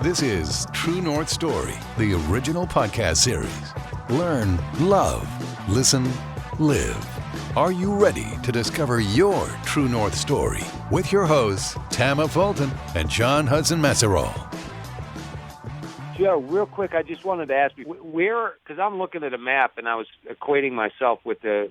This is True North Story, the original podcast series. Learn, love, listen, live. Are you ready to discover your True North Story with your hosts, Tama Fulton and John Hudson Masserol? Joe, real quick, I just wanted to ask you where, because I'm looking at a map and I was equating myself with the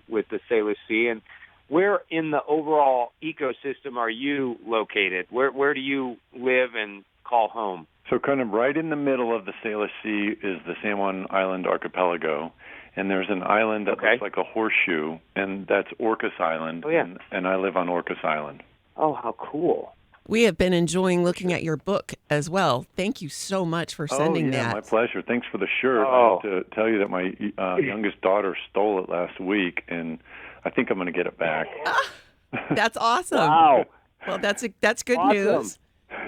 Salish Sea, and where in the overall ecosystem are you located? Where do you live and call home? So kind of right in the middle of the Salish Sea is the San Juan Island archipelago, and there's an island that looks like a horseshoe, and that's Orcas Island, and I live on Orcas Island. Oh, how cool. We have been enjoying looking at your book as well. Thank you so much for sending that. My pleasure. Thanks for the shirt. I have to tell you that my youngest daughter stole it last week, and I think I'm going to get it back. That's awesome. Wow. Well, that's good news.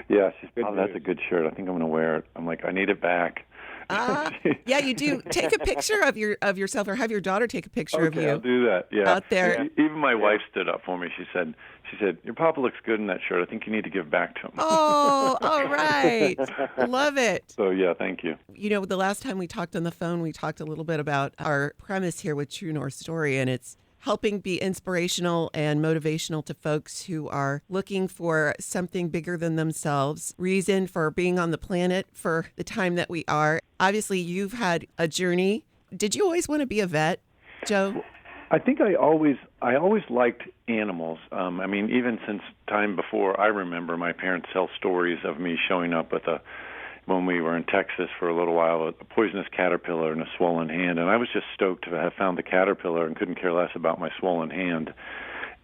Yeah, that's a good shirt. I think I'm going to wear it. I'm like, I need it back. Yeah, you do. Take a picture of yourself, or have your daughter take a picture of you. I'll do that. Yeah, out there. Yeah. Even my wife stood up for me. She said, your papa looks good in that shirt. I think you need to give back to him. Oh, all right. Love it. So, yeah, thank you. You know, the last time we talked on the phone, we talked a little bit about our premise here with True North Story, and it's helping be inspirational and motivational to folks who are looking for something bigger than themselves, reason for being on the planet for the time that we are. Obviously, you've had a journey. Did you always want to be a vet, Joe? I think I always liked animals. I mean, even since time before I remember, my parents tell stories of me showing up with when we were in Texas for a little while, a poisonous caterpillar and a swollen hand. And I was just stoked to have found the caterpillar and couldn't care less about my swollen hand.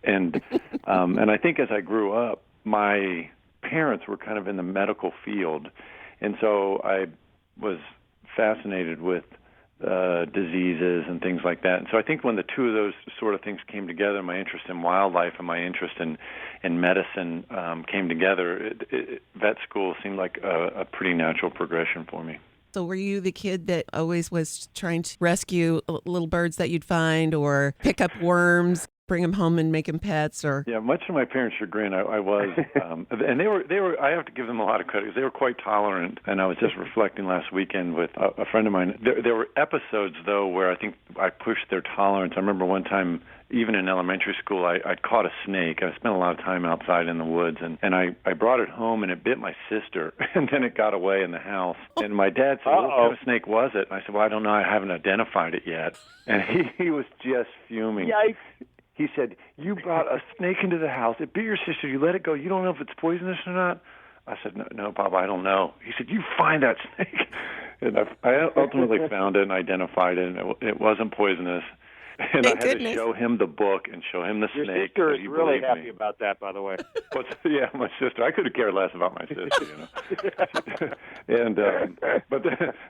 And and I think as I grew up, my parents were kind of in the medical field. And so I was fascinated with diseases and things like that. And so I think when the two of those sort of things came together, my interest in wildlife and my interest in medicine came together, vet school seemed like a pretty natural progression for me. So were you the kid that always was trying to rescue little birds that you'd find, or pick up worms, bring them home and make them pets? Or much to my parents' chagrin, I was, and they were. I have to give them a lot of credit because they were quite tolerant. And I was just reflecting last weekend with a friend of mine. There were episodes though where I think I pushed their tolerance. I remember one time, even in elementary school, I caught a snake. I spent a lot of time outside in the woods, and I brought it home, and it bit my sister, and then it got away in the house. And my dad said, what kind of snake was it? And I said, well, I don't know. I haven't identified it yet. And he was just fuming. Yikes. He said, you brought a snake into the house. It bit your sister. You let it go. You don't know if it's poisonous or not? I said, no, Bob, I don't know. He said, you find that snake. And I ultimately found it and identified it, and it wasn't poisonous. And Thank I had goodness. to show him the book and show him the Your snake. sister is He really believed happy me. about that, by the way. Yeah, my sister. I could have cared less about my sister, you know.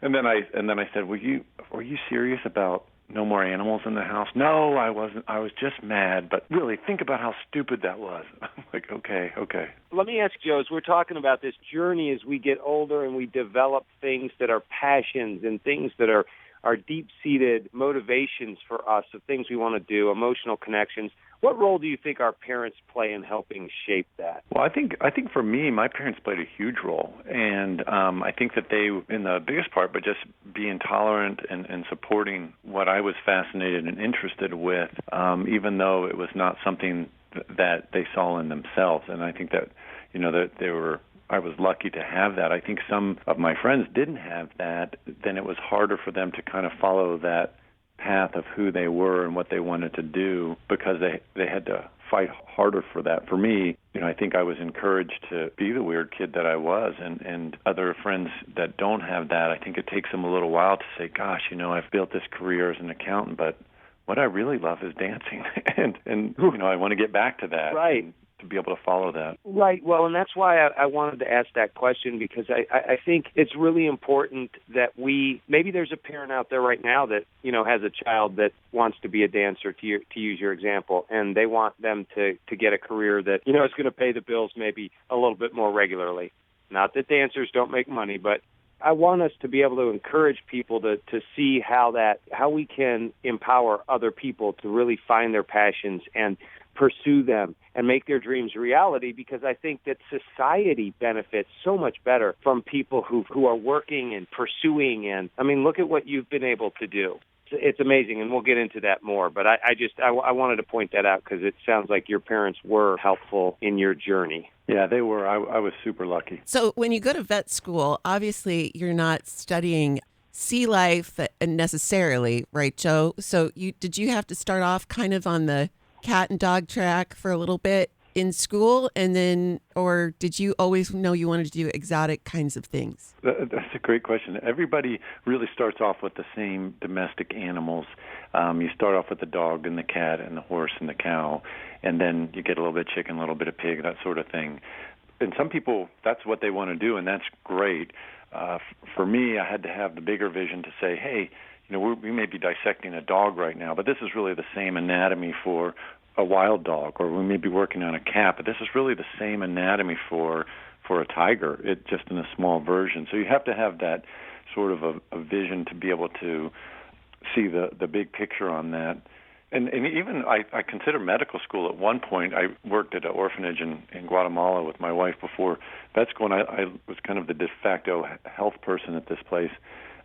And then I said, were you serious about no more animals in the house? No, I wasn't. I was just mad. But really, think about how stupid that was. I'm like, okay. Let me ask Joe, as we're talking about this journey as we get older and we develop things that are passions and things that are deep-seated motivations for us of things we want to do, emotional connections. What role do you think our parents play in helping shape that? Well, I think for me, my parents played a huge role, and I think that they, in the biggest part, but just being tolerant and supporting what I was fascinated and interested with, even though it was not something that they saw in themselves. And I think that, you know, that they were. I was lucky to have that. I think some of my friends didn't have that. Then it was harder for them to kind of follow that path of who they were and what they wanted to do because they had to fight harder for that. For me, you know, I think I was encouraged to be the weird kid that I was, and other friends that don't have that, I think it takes them a little while to say, gosh, you know, I've built this career as an accountant, but what I really love is dancing. and you know, I want to get back to that. Right. To be able to follow that. Right. Well, and that's why I wanted to ask that question, because I think it's really important that maybe there's a parent out there right now that, you know, has a child that wants to be a dancer, to use your example, and they want them to get a career that, you know, is going to pay the bills maybe a little bit more regularly. Not that dancers don't make money, but I want us to be able to encourage people to see how we can empower other people to really find their passions and pursue them and make their dreams reality, because I think that society benefits so much better from people who are working and pursuing. And I mean, look at what you've been able to do. It's amazing, and we'll get into that more. But I wanted to point that out because it sounds like your parents were helpful in your journey. Yeah, they were. I was super lucky. So when you go to vet school, obviously you're not studying sea life necessarily, right, Joe? So did you have to start off kind of on the cat and dog track for a little bit in school, and then, or did you always know you wanted to do exotic kinds of things? That's a great question. Everybody really starts off with the same domestic animals. You start off with the dog and the cat and the horse and the cow, and then you get a little bit of chicken, a little bit of pig, that sort of thing. And some people, that's what they want to do, and that's great. For me, I had to have the bigger vision to say, hey, we may be dissecting a dog right now, but this is really the same anatomy for a wild dog, or we may be working on a cat, but this is really the same anatomy for a tiger, it just in a small version. So you have to have that sort of a vision to be able to see the big picture on that. And even I consider medical school at one point. I worked at an orphanage in Guatemala with my wife before vet school, and I was kind of the de facto health person at this place.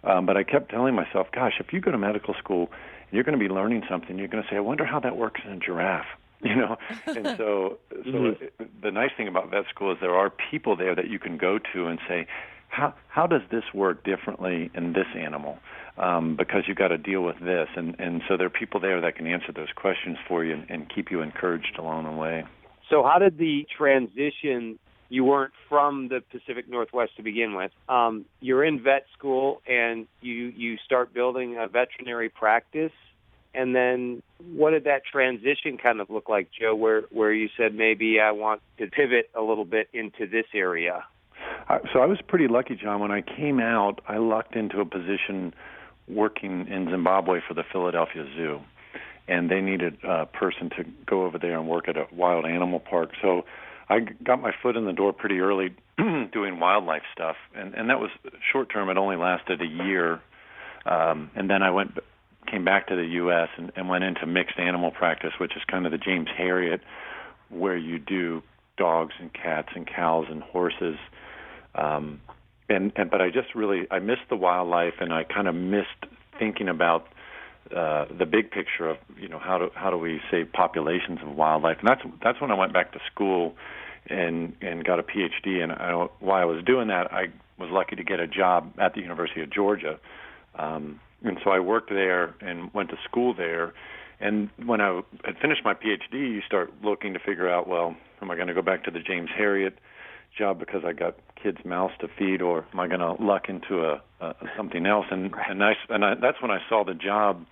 But I kept telling myself, gosh, if you go to medical school and you're going to be learning something, you're going to say, I wonder how that works in a giraffe, And so the nice thing about vet school is there are people there that you can go to and say, how does this work differently in this animal? Because you've got to deal with this. And so there are people there that can answer those questions for you and keep you encouraged along the way. So how did the transition? You weren't from the Pacific Northwest to begin with. You're in vet school, and you start building a veterinary practice. And then what did that transition kind of look like, Joe, where you said maybe I want to pivot a little bit into this area? So I was pretty lucky, John. When I came out, I lucked into a position working in Zimbabwe for the Philadelphia Zoo. And they needed a person to go over there and work at a wild animal park. So I got my foot in the door pretty early doing wildlife stuff, and that was short term. It only lasted a year, and then I came back to the U.S. and went into mixed animal practice, which is kind of the James Harriet, where you do dogs and cats and cows and horses. But I missed the wildlife, and I kind of missed thinking about the big picture of how do we save populations of wildlife, and that's when I went back to school and got a Ph.D. And while I was doing that, I was lucky to get a job at the University of Georgia, and so I worked there and went to school there. And when I had finished my Ph.D., you start looking to figure out, well, am I going to go back to the James Harriet job because I got kids' mouths to feed, or am I going to luck into something else? And that's when I saw the job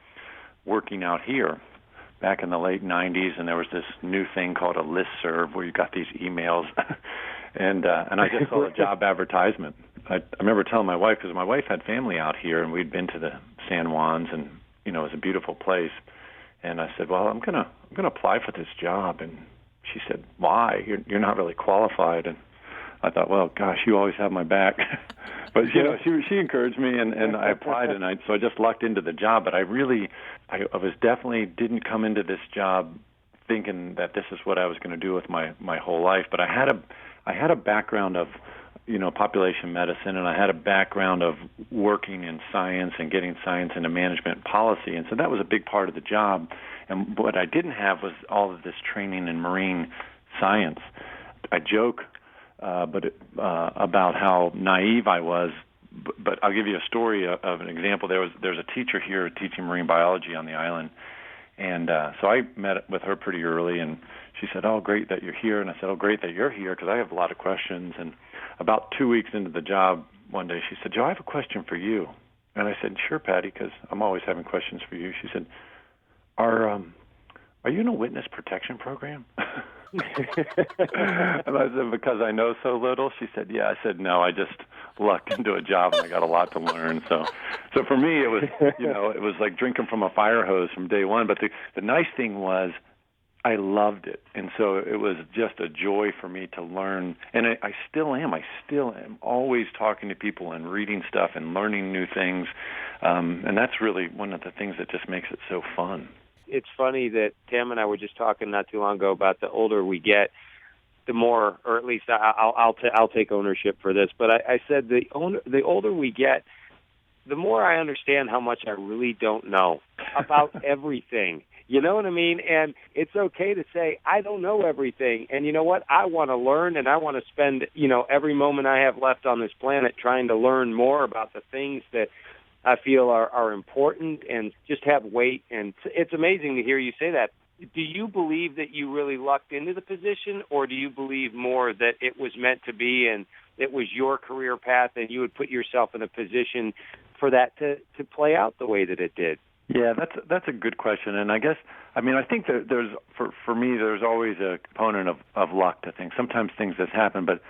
working out here back in the late 90s, and there was this new thing called a listserv where you got these emails, and I just saw a job advertisement. I remember telling my wife, because my wife had family out here, and we'd been to the San Juans, and it was a beautiful place. And I said, well, I'm gonna apply for this job. And she said, why? You're not really qualified. And I thought, well, gosh, you always have my back. But she encouraged me, and I applied, and so I just lucked into the job. But I was definitely didn't come into this job thinking that this is what I was going to do with my whole life. But I had a background of population medicine, and I had a background of working in science and getting science into management policy, and so that was a big part of the job. And what I didn't have was all of this training in marine science. I joke about how naive I was, but I'll give you a story of an example. There's a teacher here teaching marine biology on the island, and so I met with her pretty early, and she said, oh, great that you're here. And I said, oh, great that you're here, because I have a lot of questions. And about 2 weeks into the job, one day she said, Joe, I have a question for you. And I said, sure, Patty, because I'm always having questions for you. She said, are you in a witness protection program? And I said, because I know so little. She said, yeah. I said, no, I just lucked into a job, and I got a lot to learn. So for me, it was, it was like drinking from a fire hose from day one. But the nice thing was, I loved it. And so it was just a joy for me to learn. And I still am. I still am always talking to people and reading stuff and learning new things. And that's really one of the things that just makes it so fun. It's funny that Tam and I were just talking not too long ago about the older we get, the more, or at least I'll take ownership for this, but I said the older we get, the more I understand how much I really don't know about everything. You know what I mean? And it's okay to say, I don't know everything. And you know what? I want to learn, and I want to spend, every moment I have left on this planet trying to learn more about the things that I feel are important and just have weight. And it's amazing to hear you say that. Do you believe that you really lucked into the position, or do you believe more that it was meant to be and it was your career path and you would put yourself in a position for that to play out the way that it did? Yeah, that's a good question, and I think that there's for me there's always a component of luck to things. Sometimes things just happen, but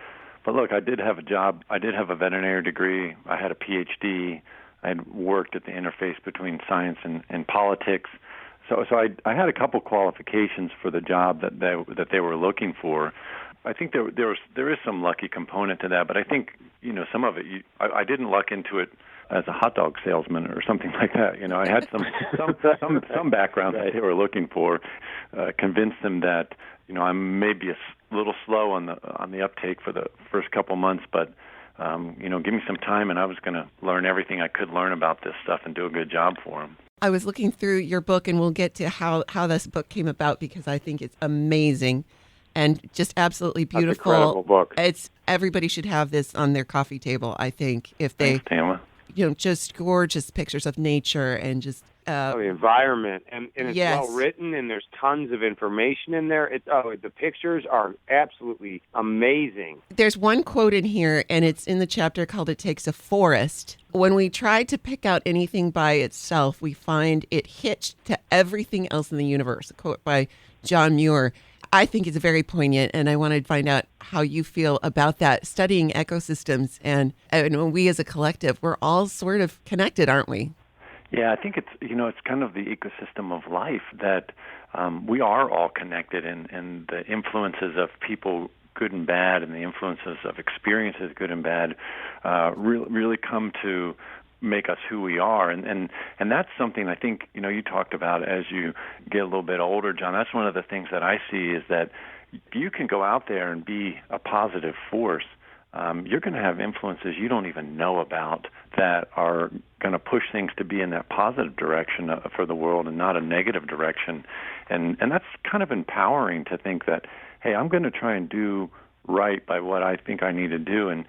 look, I did have a job. I did have a veterinary degree. I had a Ph.D. I had worked at the interface between science and politics. So I had a couple qualifications for the job that they were looking for. I think there is some lucky component to that, but I think some of it I didn't luck into it as a hot dog salesman or something like that. I had some background that they were looking for. Convinced them that I'm maybe a little slow on the uptake for the first couple months, but give me some time, and I was going to learn everything I could learn about this stuff and do a good job for them. I was looking through your book, and we'll get to how this book came about, because I think it's amazing and just absolutely beautiful. That's an incredible book. Everybody should have this on their coffee table, I think, if they... Thanks, Tama. Just gorgeous pictures of nature and just... the environment, and it's yes. well written, and there's tons of information in there. The pictures are absolutely amazing. There's one quote in here, and it's in the chapter called "It Takes a Forest." When we try to pick out anything by itself, we find it hitched to everything else in the universe. A quote by John Muir. I think it's very poignant, and I want to find out how you feel about that. Studying ecosystems, and we as a collective, we're all sort of connected, aren't we? Yeah, I think it's kind of the ecosystem of life that we are all connected, and the influences of people, good and bad, and the influences of experiences, good and bad, really come to make us who we are, and that's something I think you talked about as you get a little bit older, John. That's one of the things that I see is that you can go out there and be a positive force. You're going to have influences you don't even know about that are going to push things to be in that positive direction for the world and not a negative direction, and that's kind of empowering to think that, hey, I'm going to try and do right by what I think I need to do, and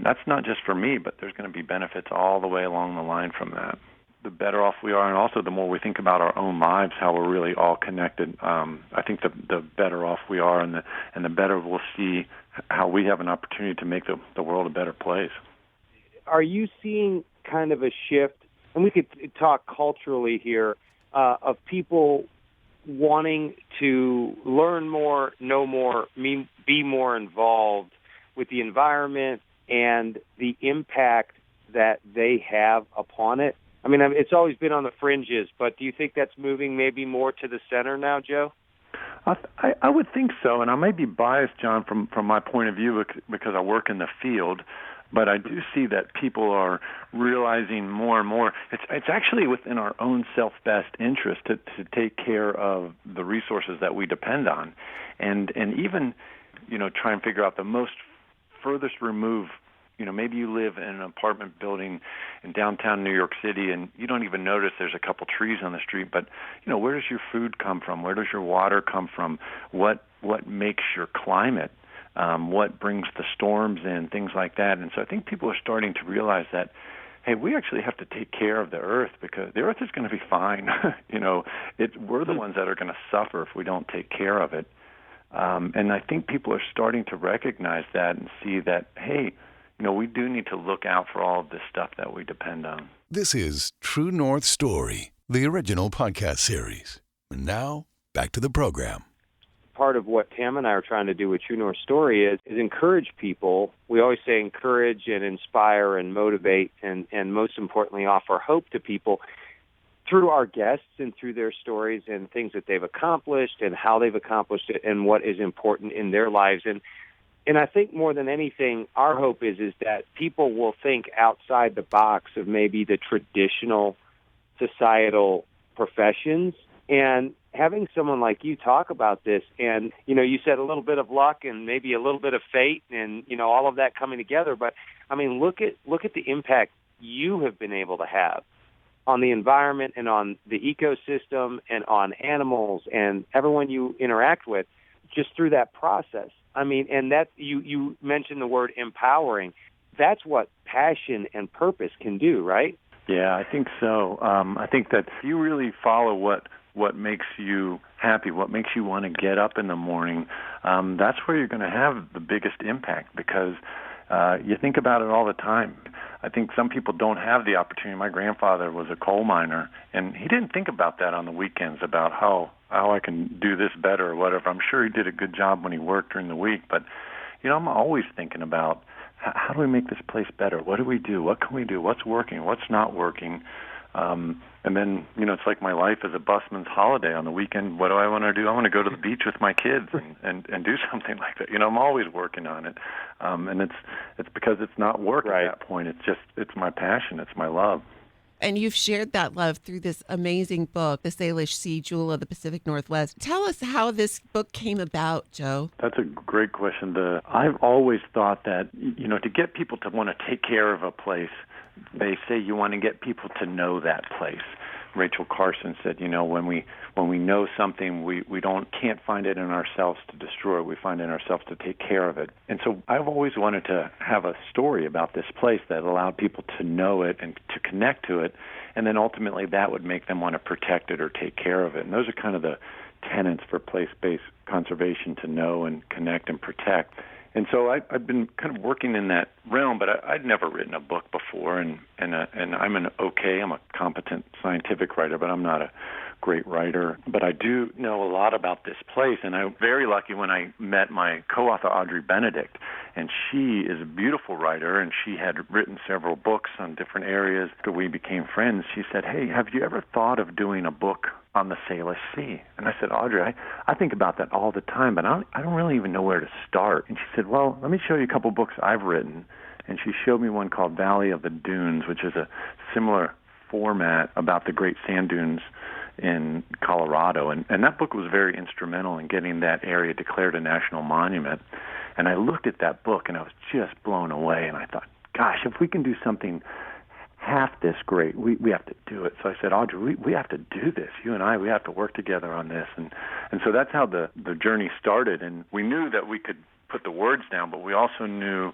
that's not just for me, but there's going to be benefits all the way along the line from that. The better off we are, and also the more we think about our own lives, how we're really all connected, I think the better off we are, and the better we'll see how we have an opportunity to make the world a better place. Are you seeing kind of a shift, and we could talk culturally here, of people wanting to learn more, know more, be more involved with the environment and the impact that they have upon it? I mean, it's always been on the fringes, but do you think that's moving maybe more to the center now, Joe? I would think so, and I may be biased, John, from my point of view because I work in the field, but I do see that people are realizing more and more. It's actually within our own self-best interest to take care of the resources that we depend on, and even try and figure out the most furthest remove. Maybe you live in an apartment building in downtown New York City and you don't even notice there's a couple trees on the street, but, where does your food come from? Where does your water come from? What makes your climate? What brings the storms in, things like that. And so I think people are starting to realize that, hey, we actually have to take care of the earth because the earth is going to be fine. We're the ones that are going to suffer if we don't take care of it. And I think people are starting to recognize that and see that, hey, we do need to look out for all of this stuff that we depend on. This is True North Story, the original podcast series. And now, back to the program. Part of what Tam and I are trying to do with True North Story is encourage people. We always say encourage and inspire and motivate and most importantly, offer hope to people. through our guests and through their stories and things that they've accomplished and how they've accomplished it and what is important in their lives. And I think more than anything, our hope is that people will think outside the box of maybe the traditional societal professions. And having someone like you talk about this, and, you said a little bit of luck and maybe a little bit of fate and, all of that coming together. But, look at the impact you have been able to have on the environment and on the ecosystem and on animals and everyone you interact with just through that process. And that you mentioned the word empowering. That's what passion and purpose can do, right? Yeah, I think so. I think that if you really follow what makes you happy, what makes you want to get up in the morning, that's where you're going to have the biggest impact, because you think about it all the time. I think some people don't have the opportunity. My grandfather was a coal miner, and he didn't think about that on the weekends, about how I can do this better or whatever. I'm sure he did a good job when he worked during the week, but, I'm always thinking about how do we make this place better? What do we do? What can we do? What's working? What's not working? And then, it's like my life is a busman's holiday. On the weekend, what do I want to do? I want to go to the beach with my kids and do something like that. I'm always working on it. And it's because it's not work right at that point. It's my passion. It's my love. And you've shared that love through this amazing book, The Salish Sea, Jewel of the Pacific Northwest. Tell us how this book came about, Joe. That's a great question. I've always thought that, to get people to want to take care of a place, they say you want to get people to know that place. Rachel Carson said, when we know something, we can't find it in ourselves to destroy it. We find it in ourselves to take care of it. And so I've always wanted to have a story about this place that allowed people to know it and to connect to it, and then ultimately that would make them want to protect it or take care of it. And those are kind of the tenets for place-based conservation: to know and connect and protect. And so I've been kind of working in that realm, but I'd never written a book before, and I'm I'm a competent scientific writer, but I'm not a great writer. But I do know a lot about this place, and I'm very lucky when I met my co-author, Audrey Benedict, and she is a beautiful writer, and she had written several books on different areas. After we became friends, she said, "Hey, have you ever thought of doing a book on the Salish Sea?" And I said, "Audrey, I think about that all the time, but I don't really even know where to start." And she said, "Well, let me show you a couple books I've written." And she showed me one called Valley of the Dunes, which is a similar format about the Great Sand Dunes in Colorado. And that book was very instrumental in getting that area declared a national monument. And I looked at that book, and I was just blown away. And I thought, gosh, if we can do something half this great, we have to do it. So I said, Audrey, we have to do this. You and I, we have to work together on this. And so that's how the journey started. And we knew that we could put the words down, but we also knew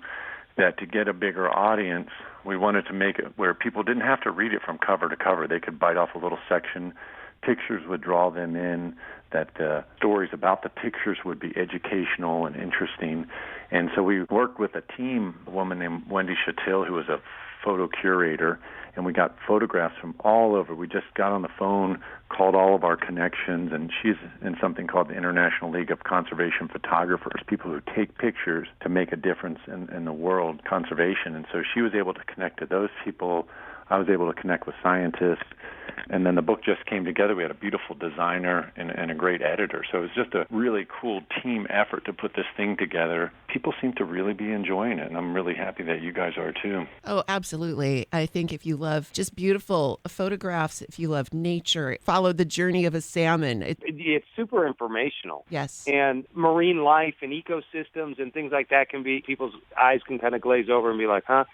that to get a bigger audience, we wanted to make it where people didn't have to read it from cover to cover. They could bite off a little section. Pictures would draw them in, that the stories about the pictures would be educational and interesting. And so we worked with a team, a woman named Wendy Chattil, who was a photo curator, and we got photographs from all over. We just got on the phone, called all of our connections, and she's in something called the International League of Conservation Photographers, people who take pictures to make a difference in the world conservation. And so she was able to connect to those people. I was able to connect with scientists, and then the book just came together. We had a beautiful designer and a great editor. So it was just a really cool team effort to put this thing together. People seem to really be enjoying it, and I'm really happy that you guys are too. Oh, absolutely. I think if you love just beautiful photographs, if you love nature, follow the journey of a salmon. It's super informational. Yes. And marine life and ecosystems and things like that can be, people's eyes can kind of glaze over and be like, huh?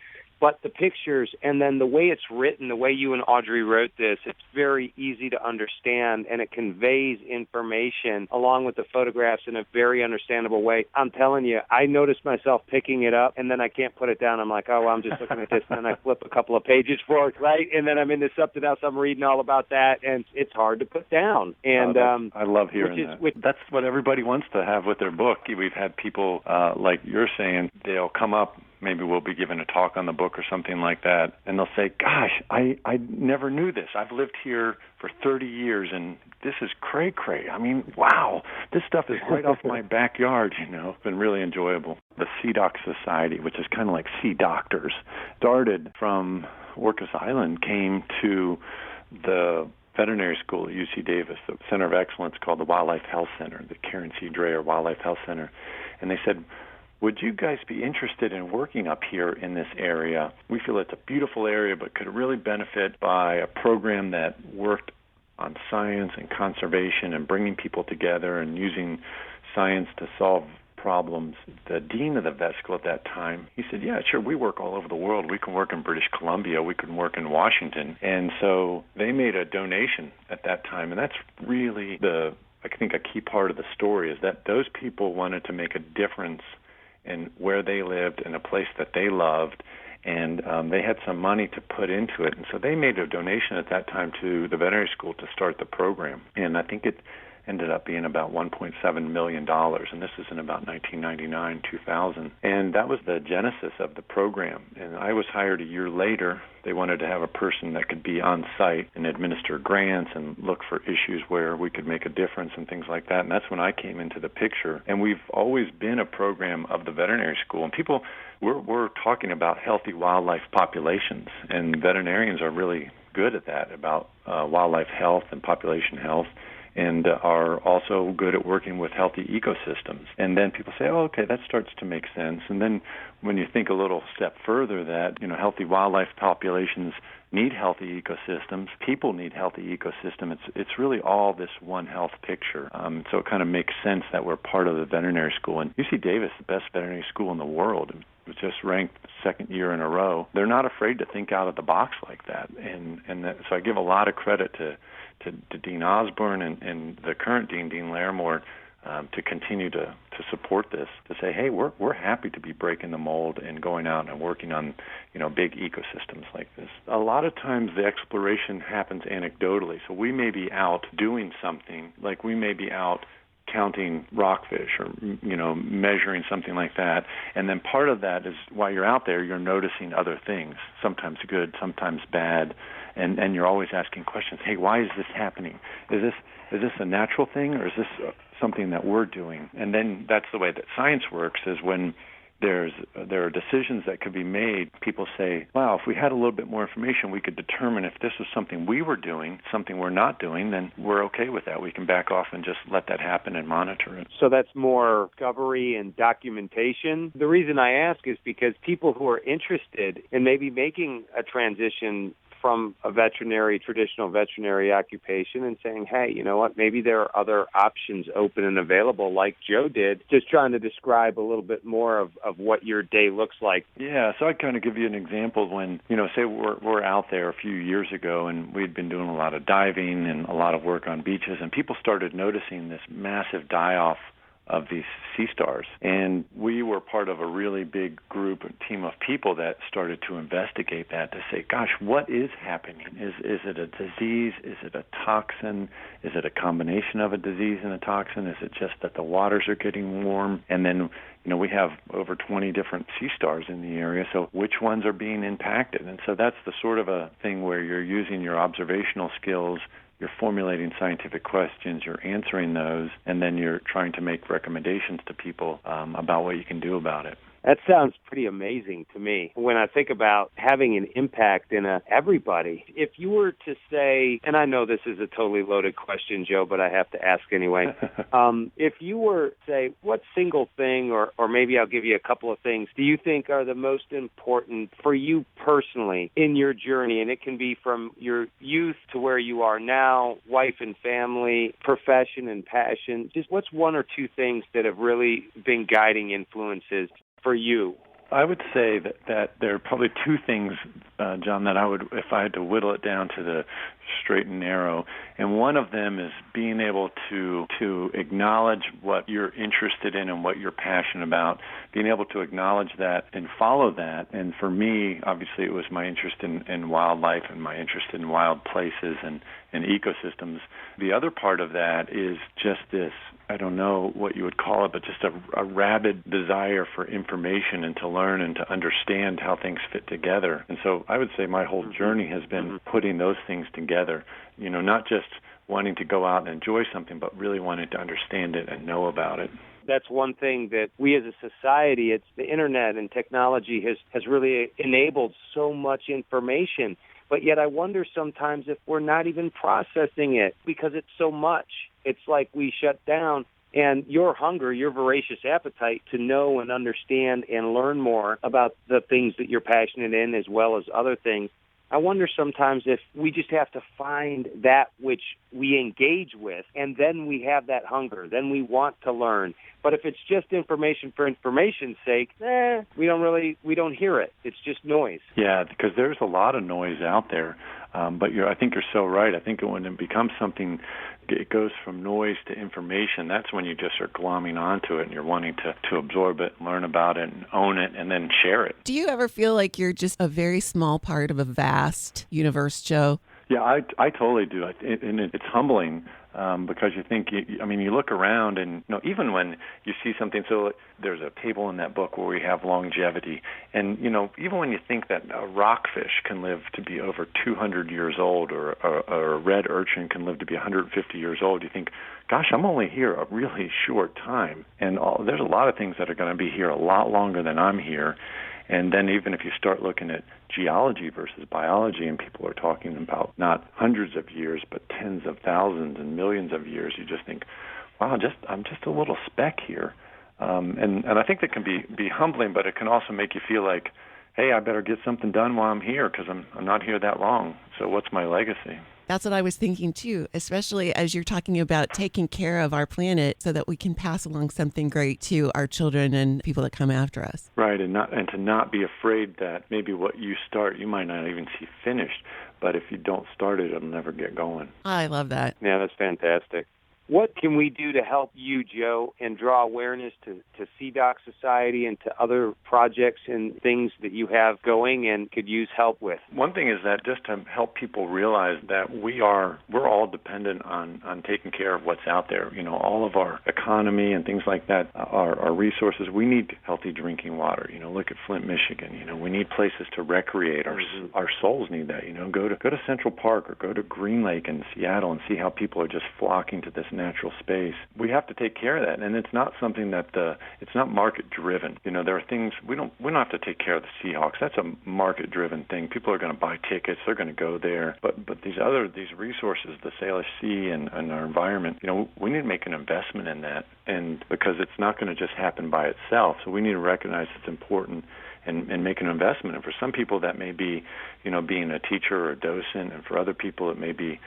But the pictures and then the way it's written, the way you and Audrey wrote this, it's very easy to understand, and it conveys information along with the photographs in a very understandable way. I'm telling you, I noticed myself picking it up, and then I can't put it down. I'm like, oh, well, I'm just looking at this, and then I flip a couple of pages forward, right? And then I'm into something else. I'm reading all about that, and it's hard to put down. And I love hearing that. That's what everybody wants to have with their book. We've had people, like you're saying, they'll come up, maybe we'll be giving a talk on the book or something like that, and they'll say, gosh, I never knew this. I've lived here for 30 years, and this is cray-cray. I mean, wow, this stuff is right off my backyard, you know. It's been really enjoyable. The SeaDoc Society, which is kind of like sea doctors, started from Orcas Island, came to the veterinary school at UC Davis, the Center of Excellence called the Wildlife Health Center, the Karen C. Dreyer Wildlife Health Center. And they said, would you guys be interested in working up here in this area? We feel it's a beautiful area, but could really benefit by a program that worked on science and conservation and bringing people together and using science to solve problems. The dean of the vet school at that time, he said, yeah, sure, we work all over the world. We can work in British Columbia. We can work in Washington. And so they made a donation at that time, and that's really I think a key part of the story is that those people wanted to make a difference in where they lived in a place that they loved, and they had some money to put into it. And so they made a donation at that time to the veterinary school to start the program. And I think it ended up being about $1.7 million, and this is in about 1999, 2000. And that was the genesis of the program. And I was hired a year later. They wanted to have a person that could be on site and administer grants and look for issues where we could make a difference and things like that. And that's when I came into the picture. And we've always been a program of the veterinary school. And people, we're talking about healthy wildlife populations, and veterinarians are really good at that, about wildlife health and population health, and are also good at working with healthy ecosystems. And then people say, oh, okay, that starts to make sense. And then when you think a little step further that, healthy wildlife populations need healthy ecosystems, people need healthy ecosystems, it's really all this one health picture. So it kind of makes sense that we're part of the veterinary school. And UC Davis, the best veterinary school in the world, was just ranked second year in a row. They're not afraid to think out of the box like that. So I give a lot of credit to Dean Osborne and the current Dean Larimore, to continue to support this, to say, hey, we're happy to be breaking the mold and going out and working on, big ecosystems like this. A lot of times the exploration happens anecdotally. So we may be out doing something, like we may be out counting rockfish or, measuring something like that. And then part of that is while you're out there, you're noticing other things, sometimes good, sometimes bad. And you're always asking questions. Hey, why is this happening? Is this a natural thing, or is this something that we're doing? And then that's the way that science works, is when there are decisions that could be made, people say, wow, if we had a little bit more information, we could determine if this was something we were doing, something we're not doing, then we're okay with that. We can back off and just let that happen and monitor it. So that's more discovery and documentation. The reason I ask is because people who are interested in maybe making a transition from a traditional veterinary occupation and saying, hey, you know what, maybe there are other options open and available like Joe did, just trying to describe a little bit more of what your day looks like. Yeah, so I'd kind of give you an example when, say we're out there a few years ago and we'd been doing a lot of diving and a lot of work on beaches, and people started noticing this massive die-off of these sea stars. And we were part of a really big group and team of people that started to investigate that, to say, gosh, what is happening? Is it a disease? Is it a toxin? Is it a combination of a disease and a toxin? Is it just that the waters are getting warm? And then, we have over 20 different sea stars in the area, so which ones are being impacted? And so that's the sort of a thing where you're using your observational skills, you're formulating scientific questions, you're answering those, and then you're trying to make recommendations to people about what you can do about it. That sounds pretty amazing to me. When I think about having an impact in everybody, if you were to say, and I know this is a totally loaded question, Joe, but I have to ask anyway. If you were to say, what single thing, or maybe I'll give you a couple of things, do you think are the most important for you personally in your journey? And it can be from your youth to where you are now, wife and family, profession and passion. Just what's one or two things that have really been guiding influences for you? I would say that there are probably two things, John, that I would, if I had to whittle it down to the straight and narrow. And one of them is being able to acknowledge what you're interested in and what you're passionate about, being able to acknowledge that and follow that. And for me, obviously, it was my interest in wildlife and my interest in wild places and ecosystems. The other part of that is just this, I don't know what you would call it, but just a rabid desire for information and to learn and to understand how things fit together. And so I would say my whole journey has been putting those things together, not just wanting to go out and enjoy something, but really wanting to understand it and know about it. That's one thing that we as a society, it's the internet and technology has really enabled so much information. But yet I wonder sometimes if we're not even processing it because it's so much. It's like we shut down. And your hunger, your voracious appetite to know and understand and learn more about the things that you're passionate in as well as other things, I wonder sometimes if we just have to find that which we engage with, and then we have that hunger, then we want to learn. But if it's just information for information's sake, we don't hear it. It's just noise. Yeah, because there's a lot of noise out there. But I think you're so right. I think when it becomes something, it goes from noise to information. That's when you just are glomming onto it and you're wanting to absorb it, learn about it, and own it, and then share it. Do you ever feel like you're just a very small part of a vast universe, Joe? Yeah, I totally do. And it's humbling because you think, you look around and even when you see something, so there's a table in that book where we have longevity. And, even when you think that a rockfish can live to be over 200 years old or a red urchin can live to be 150 years old, you think, gosh, I'm only here a really short time. And there's a lot of things that are going to be here a lot longer than I'm here. And then even if you start looking at geology versus biology, and people are talking about not hundreds of years, but tens of thousands and millions of years, you just think, wow, I'm just a little speck here. And I think that can be humbling, but it can also make you feel like, hey, I better get something done while I'm here because I'm not here that long. So what's my legacy? That's what I was thinking too, especially as you're talking about taking care of our planet so that we can pass along something great to our children and people that come after us. Right, and to not be afraid that maybe what you start, you might not even see finished, but if you don't start it, it'll never get going. I love that. Yeah, that's fantastic. What can we do to help you, Joe, and draw awareness to SeaDoc Society and to other projects and things that you have going and could use help with? One thing is that just to help people realize that we're all dependent on taking care of what's out there. All of our economy and things like that, our resources. We need healthy drinking water. Look at Flint, Michigan. We need places to recreate. Our souls need that. Go to Central Park or go to Green Lake in Seattle and see how people are just flocking to this natural space. We have to take care of that, and it's not something that it's not market driven. There are things we don't have to take care of the Seahawks. That's a market driven thing. People are going to buy tickets. They're going to go there. But these resources, the Salish Sea and our environment, we need to make an investment in that, and because it's not going to just happen by itself. So we need to recognize it's important and make an investment. And for some people that may be, being a teacher or a docent, and for other people it may be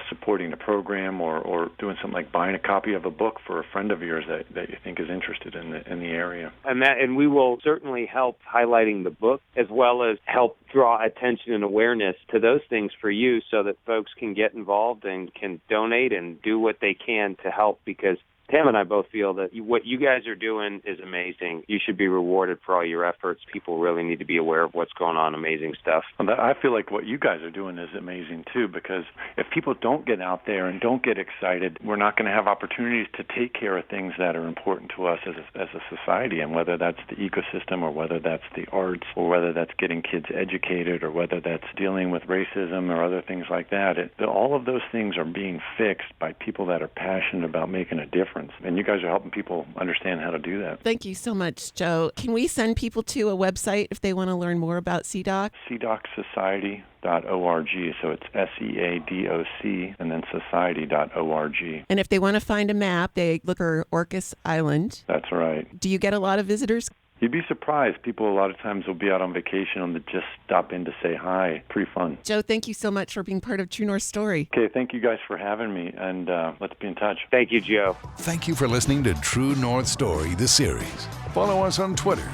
supporting a program or doing something like buying a copy of a book for a friend of yours that you think is interested in the area. And we will certainly help highlighting the book as well as help draw attention and awareness to those things for you so that folks can get involved and can donate and do what they can to help, because Tam and I both feel that what you guys are doing is amazing. You should be rewarded for all your efforts. People really need to be aware of what's going on, amazing stuff. I feel like what you guys are doing is amazing, too, because if people don't get out there and don't get excited, we're not going to have opportunities to take care of things that are important to us as a society, and whether that's the ecosystem or whether that's the arts or whether that's getting kids educated or whether that's dealing with racism or other things like that. All of those things are being fixed by people that are passionate about making a difference. And you guys are helping people understand how to do that. Thank you so much, Joe. Can we send people to a website if they want to learn more about SeaDoc? SeaDocSociety.org. So it's SEADOC and then society.org. And if they want to find a map, they look for Orcas Island. That's right. Do you get a lot of visitors? You'd be surprised. People a lot of times will be out on vacation and just stop in to say hi. Pretty fun. Joe, thank you so much for being part of True North Story. Okay, thank you guys for having me, and let's be in touch. Thank you, Joe. Thank you for listening to True North Story, the series. Follow us on Twitter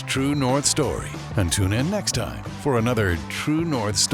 @True North Story. And tune in next time for another True North Story.